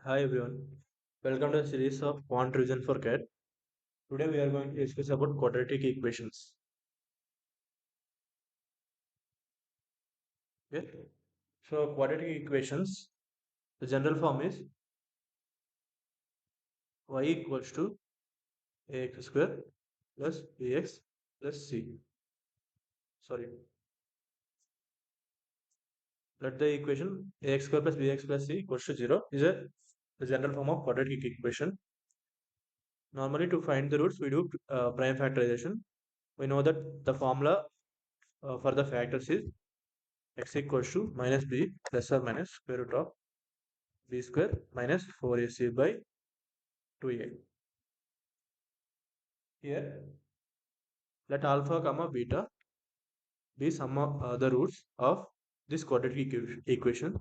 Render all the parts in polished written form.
Hi everyone, welcome to the series of Quant Reason for Cat. Today we are going to discuss about quadratic equations. Okay, so quadratic equations, the general form is y equals to ax square plus bx plus c. Sorry, let the equation ax square plus bx plus c equals to 0 is the general form of quadratic equation. Normally to find the roots we do prime factorization. We know that the formula for the factors is x equals to minus b plus or minus square root of b square minus 4ac by 2a. Here, let alpha comma beta be some of the roots of this quadratic equation.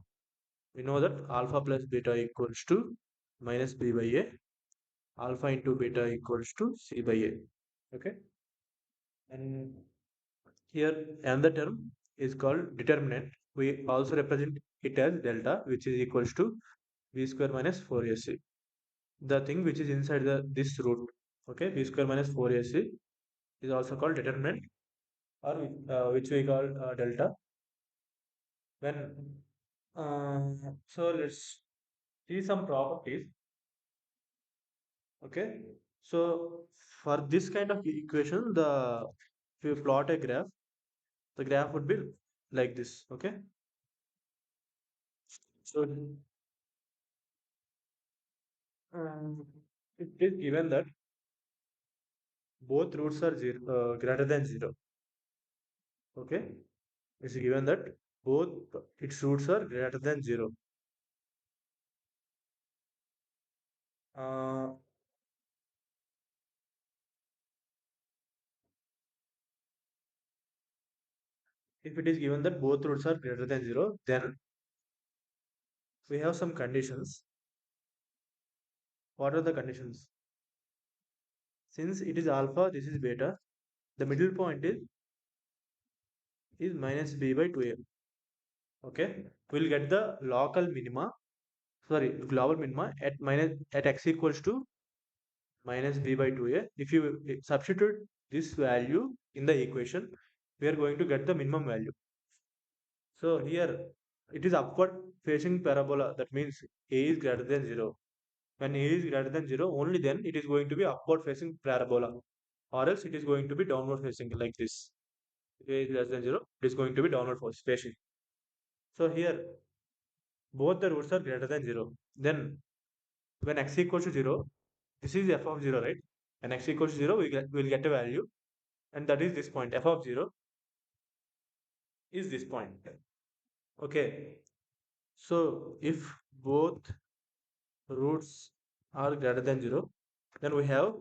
We know that alpha plus beta equals to minus b by a, alpha into beta equals to c by a. Okay, and here another term is called determinant. We also represent it as delta, which is equals to b square minus 4ac. The thing which is inside this root, okay, b square minus 4ac is also called determinant, or which we call delta. When so let's see some properties. Okay, so for this kind of equation, the if you plot a graph, the graph would be like this. Okay, so it is given that both roots are greater than zero. Okay, it's given that both its roots are greater than zero. Uh, if it is given that both roots are greater than zero, then we have some conditions. What are the conditions? Since it is alpha, this is beta. The middle point is minus b by 2a. Okay, we'll get the local minima. Sorry, global minima at minus at x equals to minus b by 2a. If you substitute this value in the equation, we are going to get the minimum value. So here it is upward facing parabola. That means a is greater than zero. When a is greater than 0, only then it is going to be upward facing parabola, or else it is going to be downward facing like this. If a is less than 0, it is going to be downward facing. So here both the roots are greater than 0. Then when x equals to 0, this is f of 0, right? When x equals to 0, we'll get a value, and that is this point. F of 0 is this point. Okay. So if both roots are greater than 0, then we have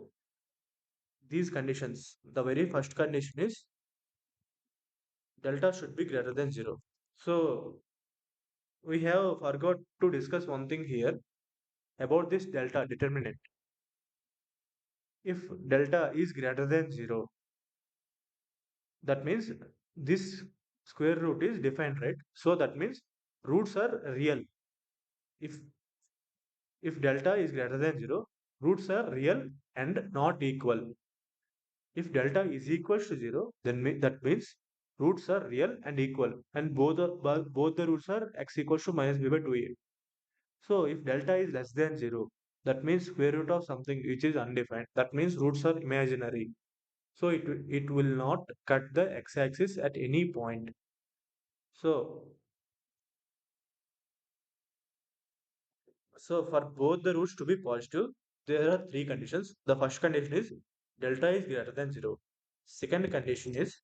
these conditions. The very first condition is delta should be greater than 0. So we have forgot to discuss one thing here about this delta determinant. If delta is greater than 0, that means this square root is defined, right? So that means roots are real. If delta is greater than 0, roots are real and not equal. If delta is equals to 0, then that means roots are real and equal, and both the roots are x equals to minus b by 2a. So if delta is less than 0, that means square root of something which is undefined. That means roots are imaginary. So it will not cut the x-axis at any point. So so for both the roots to be positive, there are three conditions. The first condition is delta is greater than 0. Second condition is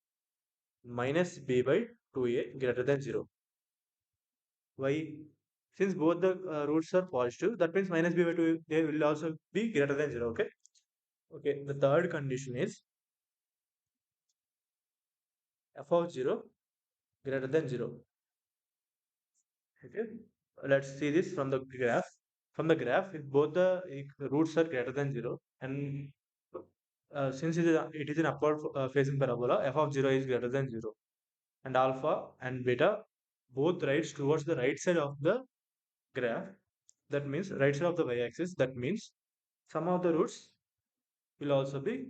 minus b by 2a greater than 0. Why? Since both the roots are positive, that means minus b by 2a will also be greater than 0. Okay. Okay. The third condition is f of 0 greater than 0. Okay. Let's see this from the graph. From the graph, if both the roots are greater than 0, and since it is an upward facing parabola, f of 0 is greater than 0, and alpha and beta both rights towards the right side of the graph. that means right side of the y-axis, that means sum of the roots will also be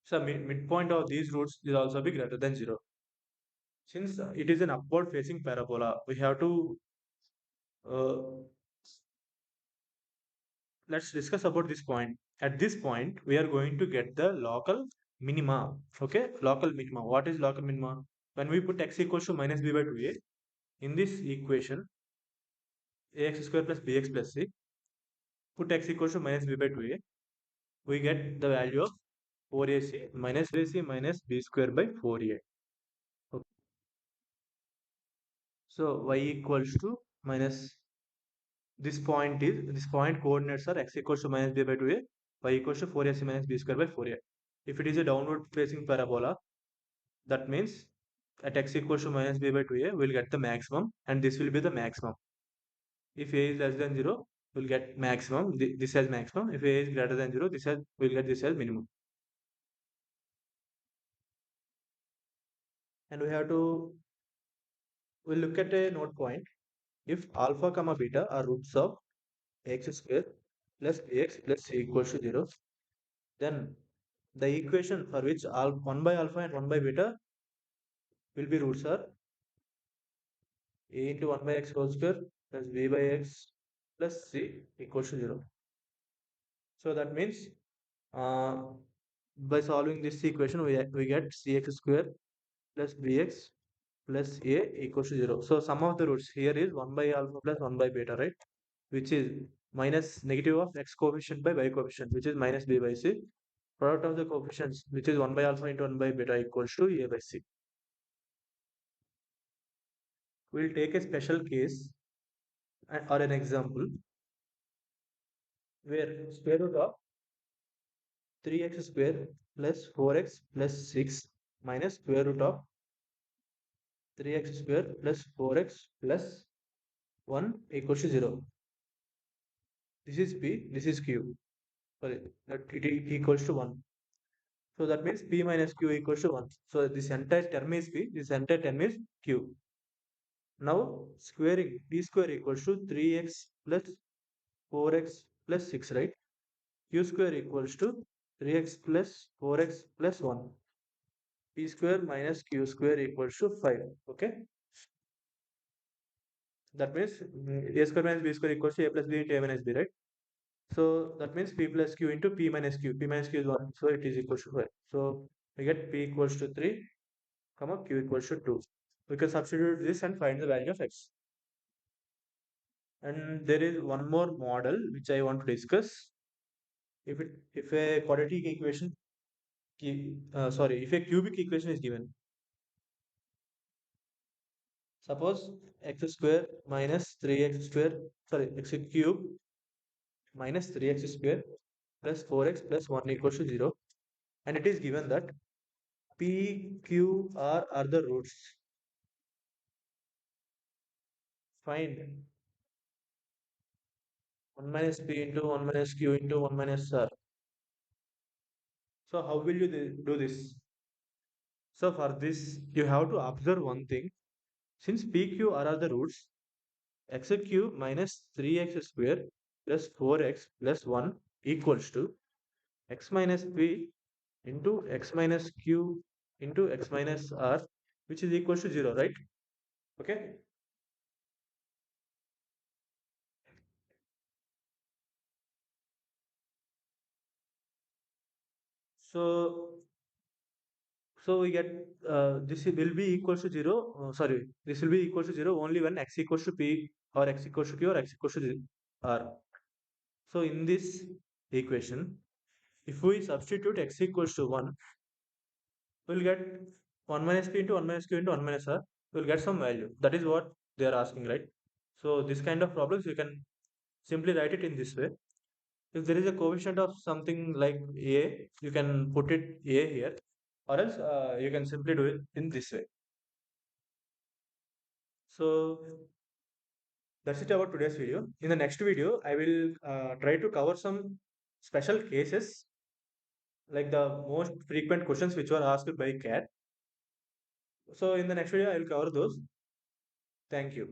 so midpoint of these roots will also be greater than 0. Since it is an upward facing parabola, we have to uh, let's discuss about this point. At this point, we are going to get the local minima. Okay, local minima. What is local minima? When we put x equals to minus b by 2a in this equation, ax square plus bx plus c, put x equals to minus b by 2a, we get the value of 4ac minus ac minus b square by 4a. Okay. So y equals to minus this point coordinates are x equals to minus b by 2a, y equals to 4ac minus b square by 4a. If it is a downward facing parabola, that means at x equals to minus b by 2a, we'll get the maximum, and this will be the maximum. If a is less than 0, we'll get maximum. This has maximum. If a is greater than 0, we'll get this as minimum. And we'll look at a note point. If alpha comma beta are roots of x square plus bx plus c equals to 0, then the equation for which 1 by alpha and 1 by beta will be roots are a into 1 by x whole square plus b by x plus c equals to 0. So that means uh, by solving this equation, we get cx square plus bx plus a equals to 0. So sum of the roots here is 1 by alpha plus 1 by beta, right? Which is minus negative of x coefficient by y coefficient, which is minus b by c. Product of the coefficients, which is 1 by alpha into 1 by beta equals to a by c. We'll take a special case or an example where square root of 3x square plus 4x plus 6 minus square root of 3x square plus 4x plus 1 equals to 0. This is P, this is Q. Sorry, that it equals to 1. So that means P minus Q equals to 1. So this entire term is P, this entire term is Q. Now squaring P square equals to 3x plus 4x plus 6, right? Q square equals to 3x plus 4x plus 1. P square minus Q square equals to 5. Okay. That means A square minus B square equals to A plus B into A minus B, right? So that means P plus Q into P minus Q. P minus Q is 1. So it is equals to 5. So we get P equals to 3, comma Q equals to 2. We can substitute this and find the value of X. And there is one more model which I want to discuss. If a quadratic equation, if a cubic equation is given, suppose x square minus 3x square, x cube minus 3x square plus 4x plus 1 equals to 0, and it is given that p, q, r are the roots. Find 1 minus p into 1 minus q into 1 minus r. So how will you do this? So for this, you have to observe one thing. Since p, q, r are the roots, x cube minus 3x square plus 4x plus 1 equals to x minus p into x minus q into x minus r, which is equals to 0, right? Okay. So we get this will be equals to 0. This will be equals to 0 only when x equals to p or x equals to q or x equals to r. So in this equation, if we substitute x equals to 1, we'll get 1 minus p into 1 minus q into 1 minus r. We'll get some value. That is what they are asking, right? So this kind of problems you can simply write it in this way. If there is a coefficient of something like a, you can put it a here, or else you can simply do it in this way. So that's it about today's video. In the next video, I will try to cover some special cases like the most frequent questions which were asked by CAT. So in the next video, I will cover those. Thank you.